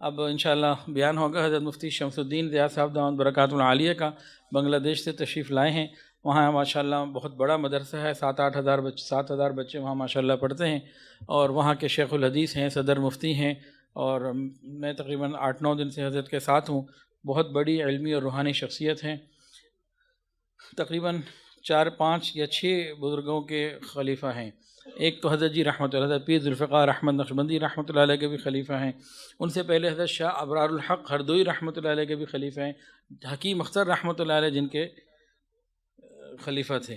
اب انشاءاللہ بیان ہوگا حضرت مفتی شمس الدین ضیاء صاحب دامت برکاتہ العالیہ کا، بنگلہ دیش سے تشریف لائے ہیں۔ وہاں ماشاءاللہ بہت بڑا مدرسہ ہے، 7,000 بچے وہاں ماشاءاللہ پڑھتے ہیں، اور وہاں کے شیخ الحدیث ہیں، صدر مفتی ہیں، اور میں تقریباً 8-9 دن سے حضرت کے ساتھ ہوں۔ بہت بڑی علمی اور روحانی شخصیت ہیں، تقریباً 4-5 یا 6 بزرگوں کے خلیفہ ہیں۔ ایک تو حضرت جی رحمۃ اللہ، حضرت پیر ذوالفقار احمد نقشبندی رحمۃ اللہ علیہ کے بھی خلیفہ ہیں۔ ان سے پہلے حضرت شاہ ابرار الحق ہردوئی رحمۃ اللہ علیہ کے بھی خلیفہ ہیں، حکیم اختر رحمۃ اللہ علیہ جن کے خلیفہ تھے،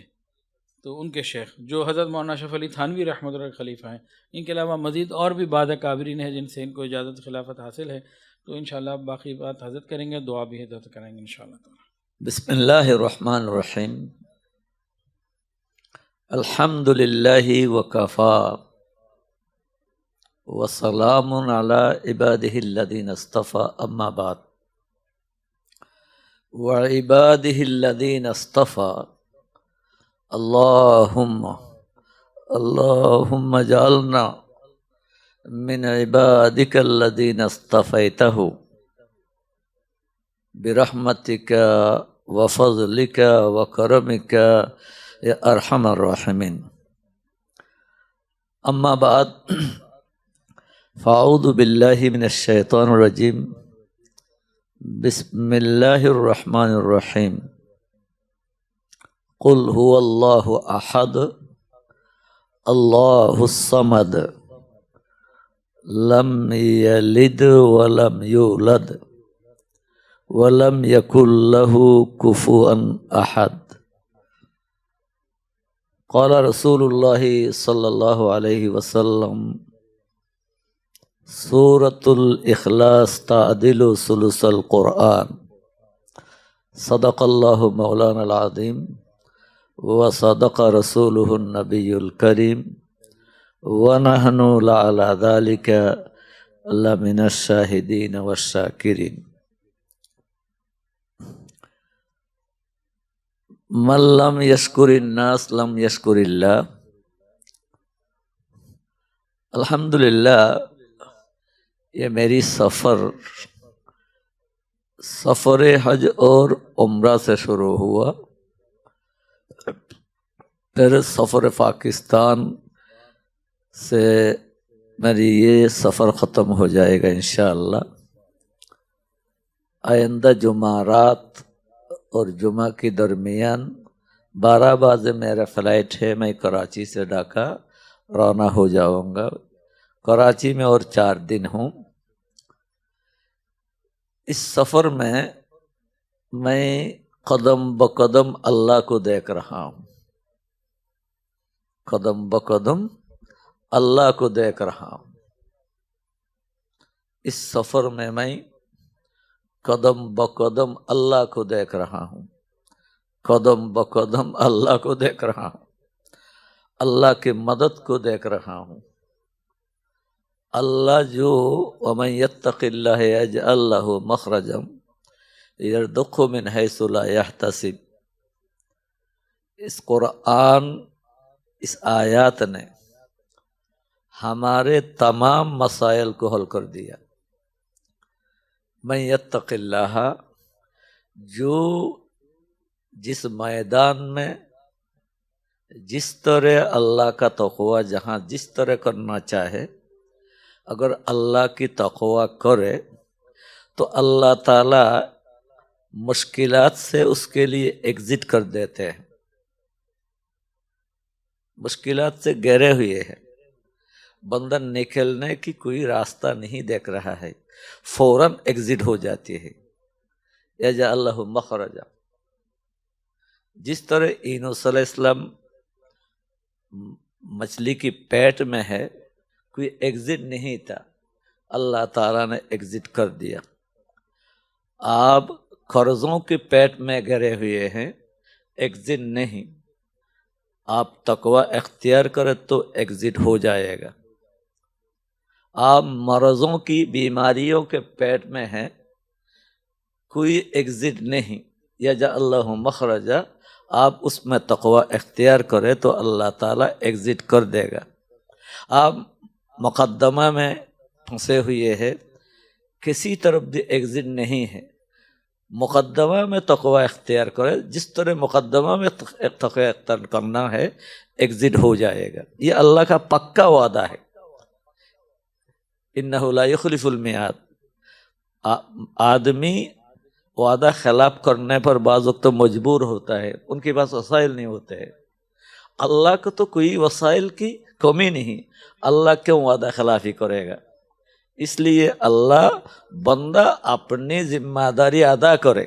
تو ان کے شیخ جو حضرت مولانا اشرف علی تھانوی رحمۃ اللہ علیہ کے خلیفہ ہیں۔ ان کے علاوہ مزید اور بھی بعض اکابرین ہیں جن سے ان کو اجازت خلافت حاصل ہے، تو انشاءاللہ باقی بات حضرت کریں گے، دعا بھی حضرت کریں گے انشاءاللہ تعالی۔ بسم اللہ الرحمن الرحیم۔ الحمد للہ وکفا وسلام علی عبادہ الذین اصطفى، اما بعد، وعبادہ الذین اصطفى اللہم اجعلنا من عبادک الذین اصطفیتہ برحمتک وفضلک وکرمک یا ارحم الراحمین۔ اما بعد، فاعوذ باللہ من الشیطان الرجیم، بسم اللہ الرحمن الرحیم۔ قل هو اللہ احد اللہ الصمد لم یلد ولم یولد ولم یکن له کفوا احد۔ قال رسول اللہ صلی اللہ علیہ وسلم، سورۃ الاخلاص تعدل ثلث القرآن۔ صدق اللہ مولانا العظیم وصدق رسولہ النبی الکریم ونحن لعلی ذلک لمن الشاہدین والشاکرین۔ من لم یشکر الناس لم یشکر اللہ۔ الحمدللہ یہ میری سفر حج اور عمرہ سے شروع ہوا، پھر سفر پاکستان سے میری یہ سفر ختم ہو جائے گا انشاءاللہ۔ آئندہ جمعرات اور جمعہ کے درمیان 12 بجے میرا فلائٹ ہے، میں کراچی سے ڈھاکہ روانہ ہو جاؤں گا۔ کراچی میں اور 4 دن ہوں۔ اس سفر میں قدم بقدم اللہ کو دیکھ رہا ہوں، قدم بقدم اللہ کو دیکھ رہا ہوں۔ اس سفر میں قدم بقدم اللہ کو دیکھ رہا ہوں، قدم بقدم اللہ کو دیکھ رہا ہوں، اللہ کی مدد کو دیکھ رہا ہوں۔ اللہ جو وَمَن يَتَّقِ اللَّهَ يَجْعَل لَّهُ مَخْرَجًا يَرْزُقْهُ مِنْ حَيْثُ لَا يَحْتَسِبُ۔ اس قرآن، اس آیات نے ہمارے تمام مسائل کو حل کر دیا۔ من یتق اللہ، جو جس میدان میں جس طرح اللہ کا تقوی جہاں جس طرح کرنا چاہے، اگر اللہ کی تقوی کرے تو اللہ تعالی مشکلات سے اس کے لیے ایگزٹ کر دیتے ہیں۔ مشکلات سے گھرے ہوئے ہیں، بندہ نکلنے کی کوئی راستہ نہیں دیکھ رہا ہے، فوراً ایگزٹ ہو جاتی ہے۔ یجعل لہ مخرجا، جس طرح یونس علیہ السلام مچھلی کی پیٹ میں ہے، کوئی ایگزٹ نہیں تھا، اللہ تعالیٰ نے ایگزٹ کر دیا۔ آپ قرضوں کے پیٹ میں گرے ہوئے ہیں، ایگزٹ نہیں، آپ تقوی اختیار کریں تو ایگزٹ ہو جائے گا۔ آپ مرضوں کی بیماریوں کے پیٹ میں ہیں، کوئی ایگزٹ نہیں، یجعل لہ مخرجا، آپ اس میں تقوی اختیار کریں تو اللہ تعالیٰ ایگزٹ کر دے گا۔ آپ مقدمہ میں پھنسے ہوئے ہیں کسی طرف بھی ایگزٹ نہیں ہے. مقدمہ میں تقوی اختیار کرے، جس طرح مقدمہ میں تقوی اختیار کرنا ہے ایگزٹ ہو جائے گا. یہ اللہ کا پکا وعدہ ہے. انہ لا یخلف المیعاد. آدمی وعدہ خلاف کرنے پر بعض وقت مجبور ہوتا ہے، ان کے پاس وسائل نہیں ہوتے ہیں. اللہ کو تو کوئی وسائل کی کمی نہیں، اللہ کیوں وعدہ خلافی کرے گا؟ اس لیے اللہ بندہ اپنی ذمہ داری ادا کرے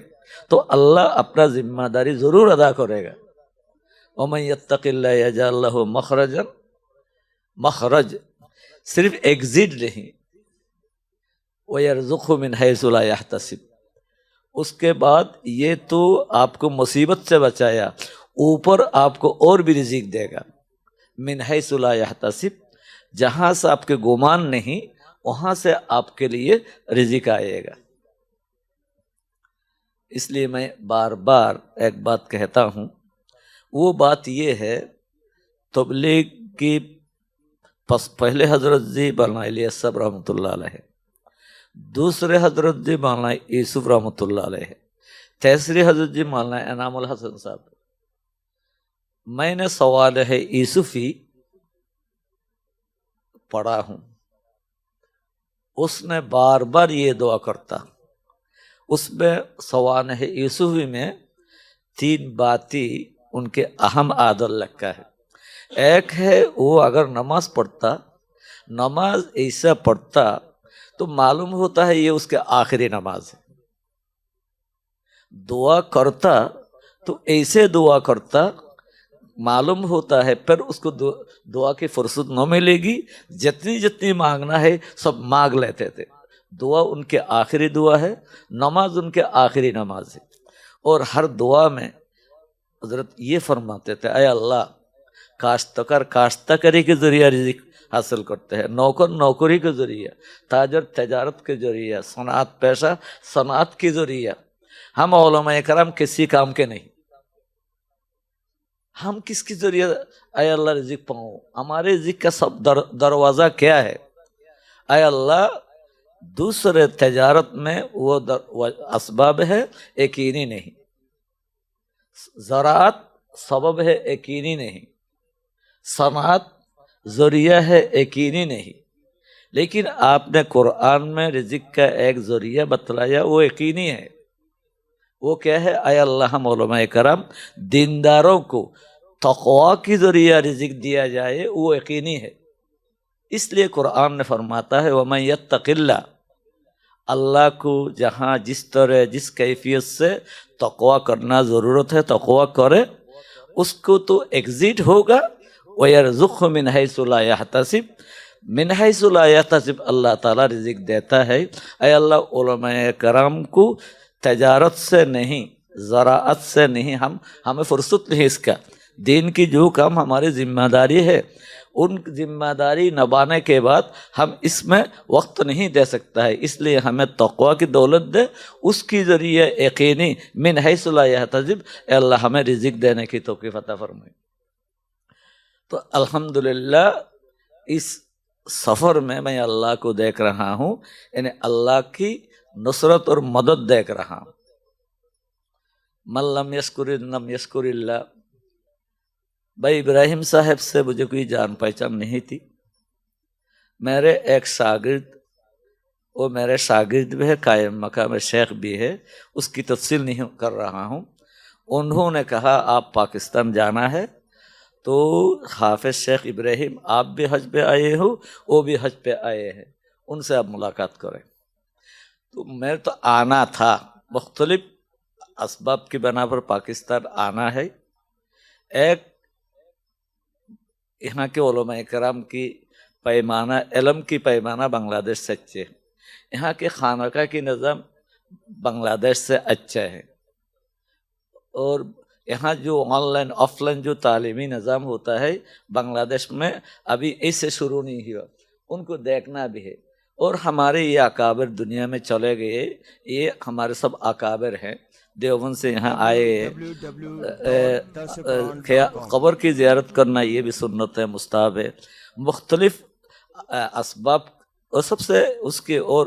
تو اللہ اپنا ذمہ داری ضرور ادا کرے گا. وَمَن يَتَّقِ اللَّهَ يَجْعَل لَّهُ مَخْرَجًا، مخرج صرف ایگزٹ نہیں، وَيَرْزُقْهُ مِنْ حَيْثُ لَا يَحْتَسِبُ. اس کے بعد یہ تو آپ کو مصیبت سے بچایا، اوپر آپ کو اور بھی رزق دے گا. من حیث لا یحتسب، جہاں سے آپ کے گمان نہیں وہاں سے آپ کے لیے رزق آئے گا. اس لیے میں بار بار ایک بات کہتا ہوں، وہ بات یہ ہے تبلیغ کی پہلے حضرت جی مولانا الیاس صاحب رحمۃ اللہ علیہ، دوسرے حضرت جی مولانا یوسف رحمۃ اللہ علیہ، تیسری حضرت جی مولانا انعام الحسن صاحب. میں نے سوال ہے یوسفی پڑھا ہوں، اس نے بار بار یہ دعا کرتا. اس میں سوال ہے یوسفی میں 3 باتیں ان کے اہم عادت لگتا ہے. ایک ہے وہ اگر نماز پڑھتا، نماز ایسا پڑھتا تو معلوم ہوتا ہے یہ اس کے آخری نماز ہے. دعا کرتا تو ایسے دعا کرتا معلوم ہوتا ہے پھر اس کو دعا کی فرصت نہ ملے گی، جتنی مانگنا ہے سب مانگ لیتے تھے. دعا ان کے آخری دعا ہے، نماز ان کے آخری نماز ہے. اور ہر دعا میں حضرت یہ فرماتے تھے اے اللہ، کاشتکار کاشتکاری کے ذریعہ رزق حاصل کرتے ہیں، نوکر نوکری کے ذریعہ، تاجر تجارت کے ذریعہ، صنعت پیشہ صنعت کے ذریعہ. ہم علماء کرام کسی کام کے نہیں، ہم کس کے ذریعے اے اللہ رزق پاؤں؟ ہمارے رزق کا سب دروازہ کیا ہے؟ اے اللہ دوسرے تجارت میں وہ اسباب ہے یقینی نہیں، زراعت سبب ہے یقینی نہیں، صنعت ذریعہ ہے یقینی نہیں، لیکن آپ نے قرآن میں رزق کا ایک ذریعہ بتلایا وہ یقینی ہے. وہ کیا ہے؟ اے اللہ ہم علماء کرام دینداروں کو تقوی کی ذریعہ رزق دیا جائے وہ یقینی ہے. اس لیے قرآن نے فرماتا ہے وَمَن يَتَّقِ اللَّهَ، اللہ کو جہاں جس طرح جس کیفیت سے تقوی کرنا ضرورت ہے تقوی کرے، اس کو تو ایگزٹ ہوگا. وَيَرْزُقْهُ مِنْ حَيْثُ لَا يَحْتَسِبُ، من حیث لا یحتسب اللہ تعالیٰ رزق دیتا ہے. اے اللہ علماء کرام کو تجارت سے نہیں، زراعت سے نہیں، ہمیں فرصت نہیں اس کا. دین کی جو کام ہماری ذمہ داری ہے ان ذمہ داری نبھانے کے بعد ہم اس میں وقت نہیں دے سکتا ہے. اس لیے ہمیں تقوی کی دولت دے، اس کی ذریعے یقینی من حیث لا یحتسب اے اللہ ہمیں رزق دینے کی توفیق عطا فرمائے. تو الحمدللہ اس سفر میں اللہ کو دیکھ رہا ہوں، یعنی اللہ کی نصرت اور مدد دیکھ رہا ہوں. من لم یشکر لم یشکر اللہ. بھائی ابراہیم صاحب سے مجھے کوئی جان پہچان نہیں تھی. میرے ایک شاگرد، وہ میرے شاگرد بھی ہے، قائم مقام شیخ بھی ہے، اس کی تفصیل نہیں کر رہا ہوں. انہوں نے کہا آپ پاکستان جانا ہے تو حافظ شیخ ابراہیم آپ بھی حج پہ آئے ہو، وہ بھی حج پہ آئے ہیں، ان سے آپ ملاقات کریں. تو میں تو آنا تھا، مختلف اسباب کی بنا پر پاکستان آنا ہے. ایک یہاں کے علماء کرام کی پیمانہ، علم کی پیمانہ بنگلہ دیش سے اچھے، یہاں کے خانقاہ کی نظام بنگلہ دیش سے اچھا ہے، اور یہاں جو آن لائن آف لائن جو تعلیمی نظام ہوتا ہے بنگلہ دیش میں ابھی ایسے شروع نہیں ہوا، ان کو دیکھنا بھی ہے. اور ہمارے یہ اکابر دنیا میں چلے گئے، یہ ہمارے سب اکابر ہیں، دیوبند سے یہاں آئے. قبر کی زیارت کرنا یہ بھی سنت ہے، مستحب ہے. مختلف اسباب، اور سب سے اس کے اور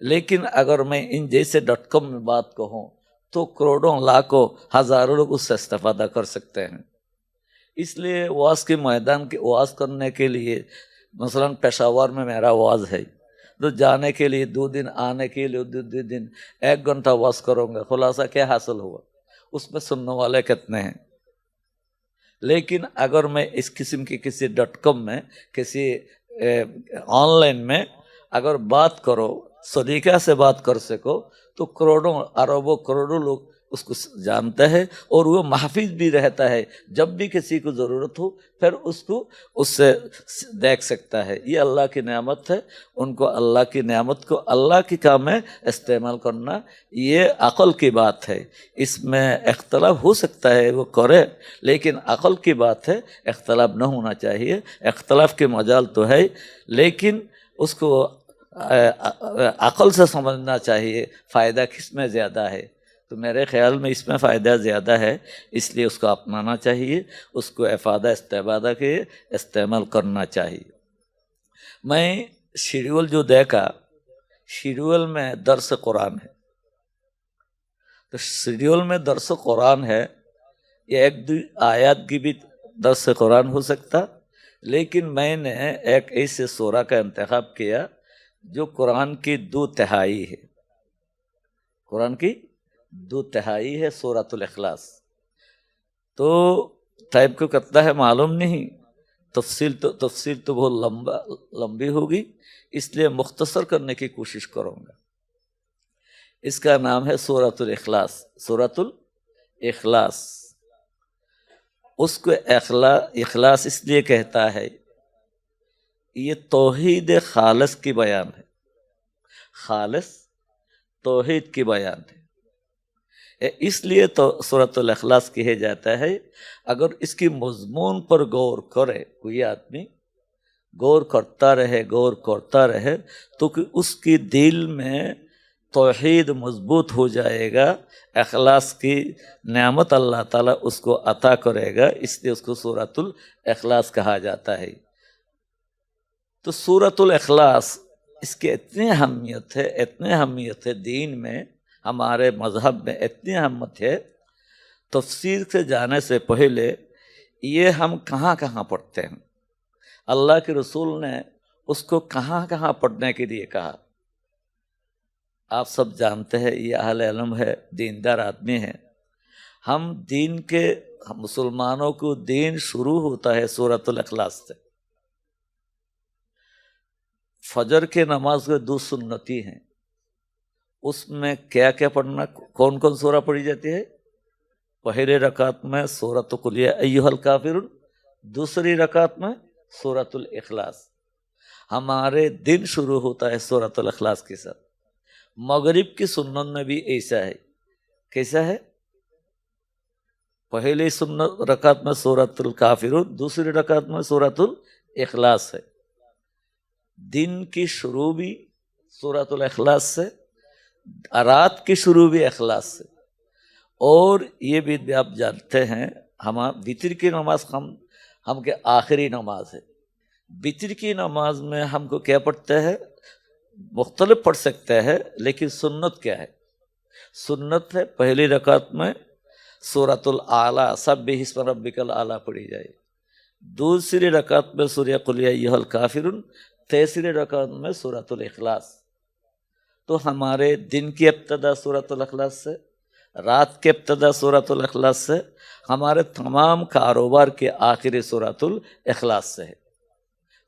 لیکن اگر میں ان جیسے .com میں بات کہوں تو کروڑوں لاکھوں ہزاروں لوگ اس سے استفادہ کر سکتے ہیں. اس لیے واز کے میدان کے واز کرنے کے لیے مثلاً پشاور میں میرا واز ہے تو جانے کے لیے 2 دن، آنے کے لیے 2 دن، 1 گھنٹہ واز کروں گا، خلاصہ کیا حاصل ہوا؟ اس میں سننے والے کتنے ہیں؟ لیکن اگر میں اس قسم کی کسی .com میں کسی آن لائن میں اگر بات کرو، سلیقہ سے بات کر سکو، تو کروڑوں اربوں کروڑوں لوگ اس کو جانتا ہے اور وہ محفوظ بھی رہتا ہے. جب بھی کسی کو ضرورت ہو پھر اس کو اس سے دیکھ سکتا ہے. یہ اللہ کی نعمت ہے. ان کو اللہ کی نعمت کو اللہ کی کام میں استعمال کرنا یہ عقل کی بات ہے. اس میں اختلاف ہو سکتا ہے وہ کرے، لیکن عقل کی بات ہے، اختلاف نہ ہونا چاہیے. اختلاف کے مجال تو ہے لیکن اس کو عقل سے سمجھنا چاہیے فائدہ کس میں زیادہ ہے. تو میرے خیال میں اس میں فائدہ زیادہ ہے، اس لیے اس کو اپنانا چاہیے، اس کو افادہ استفادہ کے استعمال کرنا چاہیے. میں شیڈول جو دیکھا، شیڈول میں درس قرآن ہے، تو شیڈول میں درس قرآن ہے. یہ 1-2 آیات کی بھی درس قرآن ہو سکتا، لیکن میں نے ایک ایسے سورہ کا انتخاب کیا جو قرآن کی 2/3 ہے. قرآن کی 2/3 ہے سورۃ الاخلاص. تو ٹائم کو کتنا ہے معلوم نہیں، تفصیل تو بہت لمبی ہوگی، اس لیے مختصر کرنے کی کوشش کروں گا. اس کا نام ہے سورۃ الاخلاص. سورۃ الاخلاص، اس کو اخلاص اس لیے کہتا ہے، یہ توحید خالص کی بیان ہے. خالص توحید کی بیان ہے، اس لیے تو سورۃ الاخلاص کہے جاتا ہے. اگر اس کی مضمون پر غور کرے کوئی آدمی، غور کرتا رہے تو کہ اس کی دل میں توحید مضبوط ہو جائے گا. اخلاص کی نعمت اللہ تعالیٰ اس کو عطا کرے گا، اس لیے اس کو سورۃ الاخلاص کہا جاتا ہے. تو سورۃ الاخلاص اس کی اتنی اہمیت ہے دین میں، ہمارے مذہب میں اتنی اہمیت ہے. تفسیر سے جانے سے پہلے یہ ہم کہاں پڑھتے ہیں، اللہ کے رسول نے اس کو کہاں پڑھنے کے لیے کہا. آپ سب جانتے ہیں، یہ اہل علم ہے، دیندار آدمی ہے. ہم دین کے مسلمانوں کو دین شروع ہوتا ہے سورۃ الاخلاص سے. فجر کے نماز کے 2 سنتی ہیں، اس میں کیا پڑھنا، کون سورہ پڑھی جاتی ہے؟ پہلے رکعت میں سورۃ قل یا ایھا الکافرون، دوسری رکعت میں سورۃ الاخلاص. ہمارے دن شروع ہوتا ہے سورۃ الاخلاص کے ساتھ. مغرب کی سنت میں بھی ایسا ہے. کیسا ہے؟ پہلی رکعت میں سورۃ الکافرون، دوسری رکعت میں سورۃ الاخلاص ہے. دن کی شروع بھی سورۃ الاخلاص سے، رات کی شروع بھی اخلاص سے. اور یہ بھی آپ جانتے ہیں، ہم وتر کی نماز ہم کے آخری نماز ہے. وتر کی نماز میں ہم کو کیا پڑھتے ہیں؟ مختلف پڑھ سکتے ہیں، لیکن سنت کیا ہے؟ سنت ہے پہلی رکعت میں سورۃ الاعلیٰ، سبح اسم ربک الاعلیٰ پڑھی جائے. دوسری رکعت میں سورہ قل یا ایھا الکافرون، تیسری رکعت میں سورۃ الاخلاص. تو ہمارے دن کی ابتدا سورۃ الاخلاص سے، رات کے ابتدا سورۃ الاخلاص سے، ہمارے تمام کاروبار کے آخری سورۃ الاخلاص سے ہے.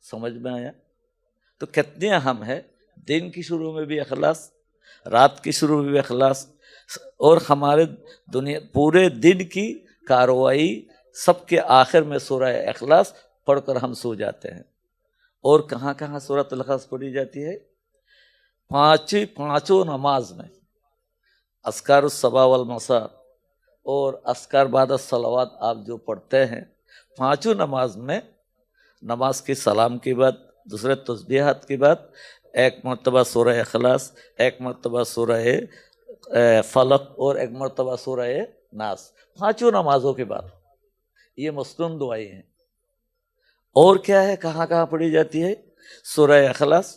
سمجھ میں آیا؟ تو کتنے اہم ہے. دن کی شروع میں بھی اخلاص، رات کی شروع میں بھی اخلاص، اور ہمارے پورے دن کی کاروائی سب کے آخر میں سورہ اخلاص پڑھ کر ہم سو جاتے ہیں. اور کہاں سورۃ الاخلاص پڑھی جاتی ہے؟ پانچوں نماز میں، اذکار الصباح والمساء اور اذکار بعد الصلوات آپ جو پڑھتے ہیں، پانچوں نماز میں، نماز کے سلام کے بعد، دوسرے تسبیحات کے بعد 1 مرتبہ سورہ اخلاص، 1 مرتبہ سورہ فلق اور 1 مرتبہ سورہ ناس. پانچوں نمازوں کے بعد یہ مسنون دعائیں ہیں. اور کیا ہے، کہاں پڑھی جاتی ہے؟ سورہ اخلاص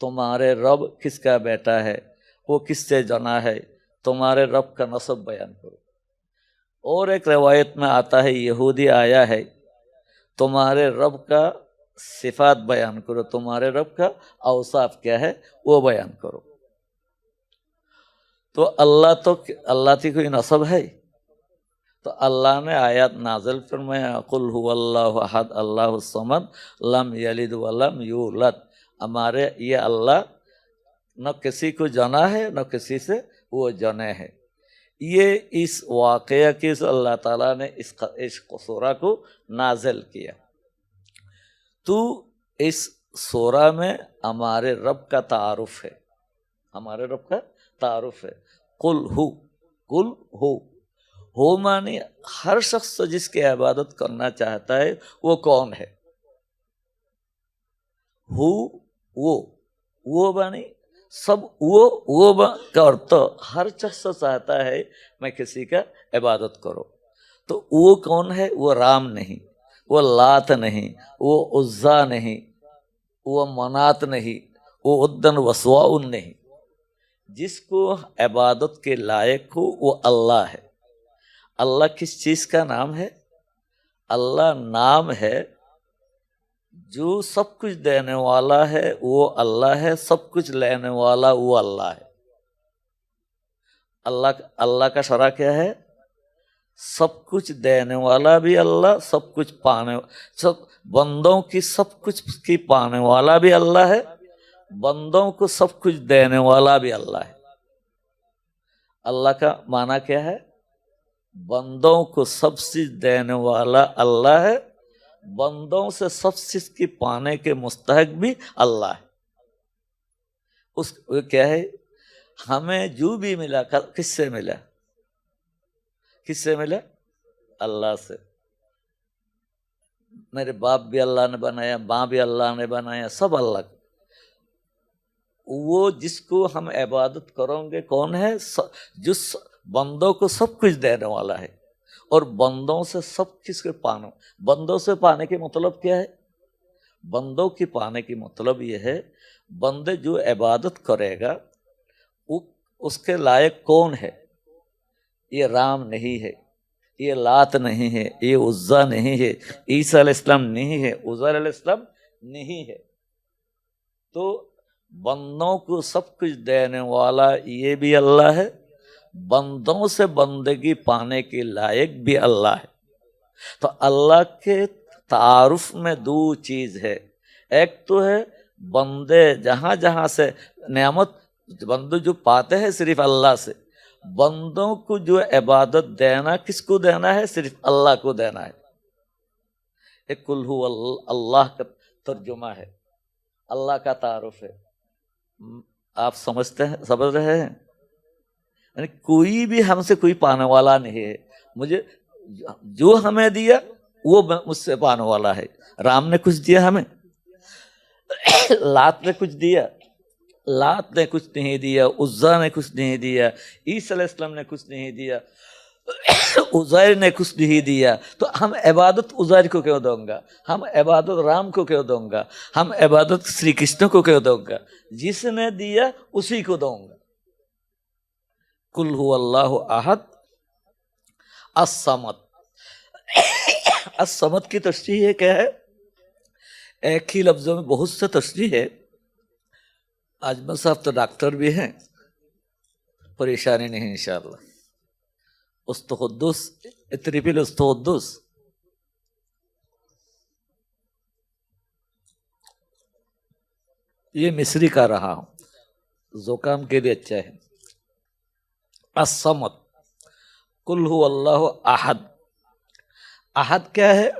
تمہارے رب کس کا بیٹا ہے، وہ کس سے جنا ہے، تمہارے رب کا نسب بیان کرو۔ اور ایک روایت میں آتا ہے یہودی آیا ہے تمہارے رب کا صفات بیان کرو، تمہارے رب کا اوصاف کیا ہے وہ بیان کرو۔ تو اللہ کی کوئی نسب ہے؟ تو اللہ نے آیات نازل فرمایا قل هو اللہ احد اللہ الصمد لم یلد ولم یولد، ہمارے یہ اللہ نہ کسی کو جنا ہے نہ کسی سے وہ جنے ہے۔ یہ اس واقعہ کی اللہ تعالیٰ نے اس سورہ کو نازل کیا۔ تو اس سورہ میں ہمارے رب کا تعارف ہے، ہمارے رب کا تعارف ہے۔ قل ہو معنی ہر شخص جس کی عبادت کرنا چاہتا ہے وہ کون ہے؟ وہ معنی سب، وہ کا ارتھ ہر شخص چاہتا ہے میں کسی کا عبادت کروں۔ تو وہ کون ہے؟ وہ رام نہیں، وہ لات نہیں، وہ عزا نہیں، وہ منات نہیں، وہ ودن وسواء نہیں۔ جس کو عبادت کے لائق ہو وہ اللہ ہے۔ اللہ کس چیز کا نام ہے؟ اللہ نام ہے جو سب کچھ دینے والا ہے وہ اللہ ہے، سب کچھ لینے والا وہ اللہ ہے۔ اللہ کا شرع کیا ہے؟ سب کچھ دینے والا بھی اللہ، سب کچھ سب بندوں کی سب کچھ کی پانے والا بھی اللہ ہے، بندوں کو سب کچھ دینے والا بھی اللہ ہے۔ اللہ کا معنی کیا ہے؟ بندوں کو سب چیز دینے والا اللہ ہے، بندوں سے سب چیز کی پانے کے مستحق بھی اللہ ہے۔ اس کیا ہے؟ ہمیں جو بھی ملا کس سے ملا؟ کس سے ملا؟ اللہ سے۔ میرے باپ بھی اللہ نے بنایا، ماں بھی اللہ نے بنایا، سب اللہ کا۔ وہ جس کو ہم عبادت کریں گے کون ہے؟ جس بندوں کو سب کچھ دینے والا ہے اور بندوں سے سب کس کے پانا۔ بندوں سے پانے کی مطلب کیا ہے؟ بندوں کی پانے کی مطلب یہ ہے بندے جو عبادت کرے گا اس کے لائق کون ہے؟ یہ رام نہیں ہے، یہ لات نہیں ہے، یہ عزا نہیں ہے، عیسیٰ علیہ السلام نہیں ہے، عزیر علیہ السلام نہیں ہے۔ تو بندوں کو سب کچھ دینے والا یہ بھی اللہ ہے، بندوں سے بندگی پانے کے لائق بھی اللہ ہے۔ تو اللہ کے تعارف میں دو چیز ہے، ایک تو ہے بندے جہاں جہاں سے نعمت بندے جو پاتے ہیں صرف اللہ سے، بندوں کو جو عبادت دینا کس کو دینا ہے؟ صرف اللہ کو دینا ہے۔ ایک قل ہو اللہ کا ترجمہ ہے، اللہ کا تعارف ہے۔ آپ سمجھ رہے ہیں؟ یعنی کوئی بھی ہم سے کوئی پانے والا نہیں ہے، مجھے جو ہمیں دیا وہ مجھ سے پانے والا ہے۔ رام نے کچھ دیا ہمیں؟ لات نے کچھ دیا؟ لات نے کچھ نہیں دیا، عزا نے کچھ نہیں دیا، عیسیٰ علیہ السلام نے کچھ نہیں دیا، عزیر نے کچھ نہیں دیا۔ تو ہم عبادت عزیر کو کیوں دوں گا؟ ہم عبادت رام کو کیوں دوں گا؟ ہم عبادت سری کرشن کو کیوں دوں گا؟ جس نے دیا اسی کو دوں گا۔ قل هو اللہ احد الصمد۔ الصمد کی تشریح کیا ہے؟ ایک ہی لفظوں میں بہت سے تشریح ہے۔ اجمل صاحب تو ڈاکٹر بھی ہیں، پریشانی نہیں انشاءاللہ۔ استقدس اتریپل استقدس، یہ مصری کا رہا ہوں، زکام کے لیے اچھا ہے۔ الصمد، قل هو اللہ احد۔ احد کیا ہے؟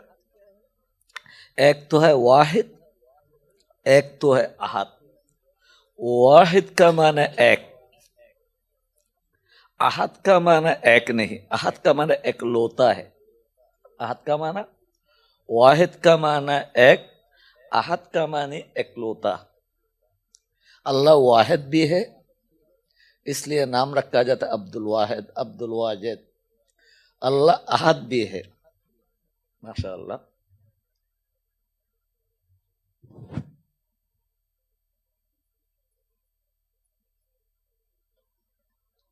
ایک تو ہے واحد، ایک تو ہے احد۔ واحد کا معنی ایک، احد کا معنی ایک نہیں، احد کا معنی ایک لوتا ہے۔ احد کا معنی، واحد کا معنی ایک، احد کا معنی ایک لوتا۔ اللہ واحد بھی ہے، اس لیے نام رکھا جاتا ہے عبد الواحد، عبد الواجد۔ اللہ احد بھی ہے، ماشاء اللہ۔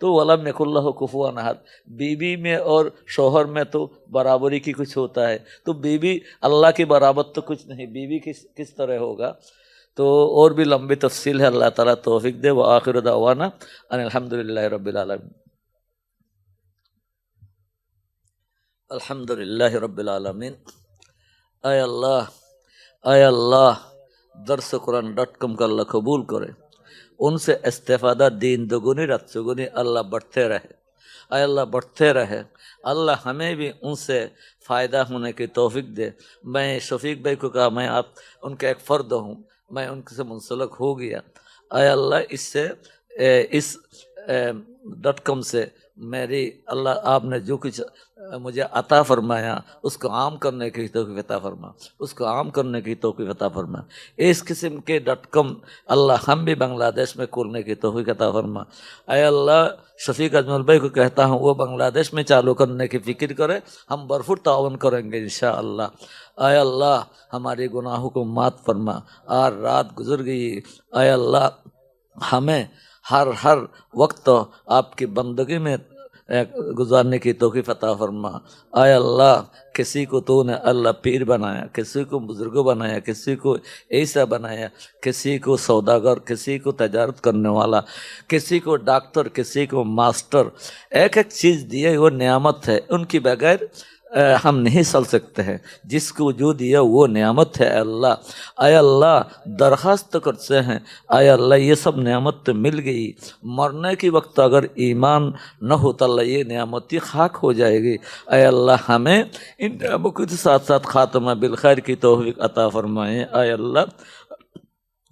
تو ولم یکن لہ کفوا احد، بیوی میں اور شوہر میں تو برابری کی کچھ ہوتا ہے، تو بیوی اللہ کی برابر تو کچھ نہیں، بیوی کس طرح ہوگا؟ تو اور بھی لمبی تفصیل ہے، اللہ تعالیٰ توفیق دے۔ وآخر دعوانا ان الحمد للہ رب العالمین۔ الحمد للہ رب العالمین۔ اے اللہ درس قرآن.com کا اللہ قبول کرے، ان سے استفادہ دین دگنی رات چگنی اللہ بڑھتے رہے، اے اللہ بڑھتے رہے، اللہ ہمیں بھی ان سے فائدہ ہونے کی توفیق دے۔ میں شفیق بھائی کو کہا میں آپ ان کا ایک فرد ہوں، میں ان سے منسلک ہو گیا، اے اللہ اس .com سے میری اللہ آپ نے جو کچھ مجھے عطا فرمایا اس کو عام کرنے کی توفیق عطا فرما، اس کو عام کرنے کی توفیق عطا فرما۔ اس قسم کے .com اللہ ہم بھی بنگلہ دیش میں کھولنے کی توفیق عطا فرما۔ اے اللہ شفیق اجمل بھائی کو کہتا ہوں وہ بنگلہ دیش میں چالو کرنے کی فکر کرے، ہم بھرپور تعاون کریں گے انشاءاللہ۔ اے اللہ ہماری گناہوں کو معاف فرما، اور رات گزر گئی، اے اللہ ہمیں ہر وقت آپ کی بندگی میں گزارنے کی توفیق عطا فرما۔ اے اللہ کسی کو تو نے اللہ پیر بنایا، کسی کو بزرگ بنایا، کسی کو ایسا بنایا، کسی کو سوداگر، کسی کو تجارت کرنے والا، کسی کو ڈاکٹر، کسی کو ماسٹر، ایک ایک چیز دی ہے، وہ نعمت ہے، ان کی بغیر ہم نہیں چل سکتے ہیں، جس کو جو دیا وہ نعمت ہے۔ اے اللہ درخواست کرتے ہیں، اے اللہ یہ سب نعمت مل گئی، مرنے کی وقت اگر ایمان نہ ہوتا اللہ یہ نعمتی خاک ہو جائے گی۔ اے اللہ ہمیں ان نعمتوں کے ساتھ ساتھ خاتمہ بالخیر کی توفیق عطا فرمائیں۔ اے اللہ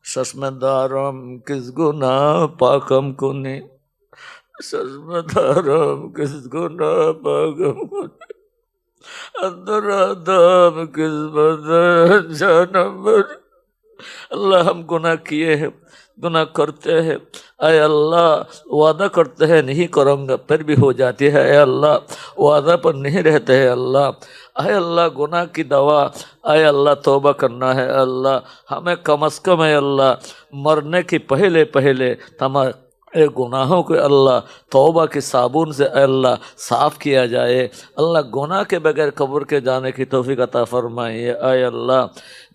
چشم دارم کس گناہ پاکم کنی، چشم دارم کس گناہ پاکم کنی، اندر آدم کس بدن جانم۔ اللہ ہم گناہ کیے ہیں، گناہ کرتے ہیں، اے اللہ وعدہ کرتے ہیں نہیں کروں گا پھر بھی ہو جاتی ہے، اے اللہ وعدہ پر نہیں رہتے ہیں، اللہ اے اللہ گناہ کی دوا، اے اللہ توبہ کرنا ہے، اللہ ہمیں کم از کم اے اللہ مرنے کی پہلے ہمارے گناہوں کو اللہ توبہ کے صابن سے اے اللہ صاف کیا جائے۔ اللہ گناہ کے بغیر قبر کے جانے کی توفیق عطا فرمائیے۔ اے اللہ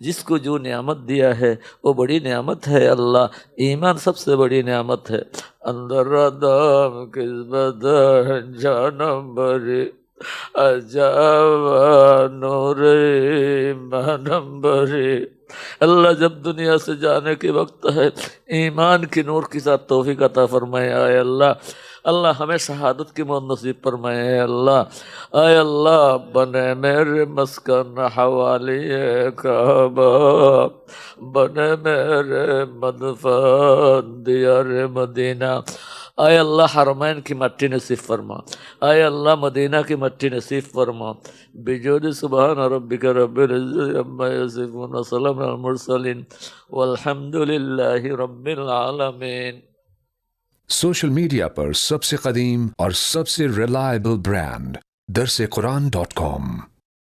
جس کو جو نعمت دیا ہے وہ بڑی نعمت ہے، اللہ ایمان سب سے بڑی نعمت ہے۔ اندر آدم کس بدن جانم بری، عجاب نور ایمانم بری۔ اللہ جب دنیا سے جانے کے وقت ہے ایمان کی نور کے ساتھ توفیق عطا فرمائے۔ اے اللہ ہمیں شہادت کی موت نصیب فرمائے۔ اے اللہ بنے میرے مسکن حوالی کعبہ، بنے میرے مدفن دیار مدینہ۔ اے اللہ حرمین کی مٹی نصیب فرما، اے اللہ مدینہ کی مٹی نصیب فرما۔ بجود سبحان ربک رب العزت عما یصفون وسلام علی المرسلین والحمد للہ رب العالمین۔ سوشل میڈیا پر سب سے قدیم اور سب سے ریلائبل برانڈ درس قرآن.com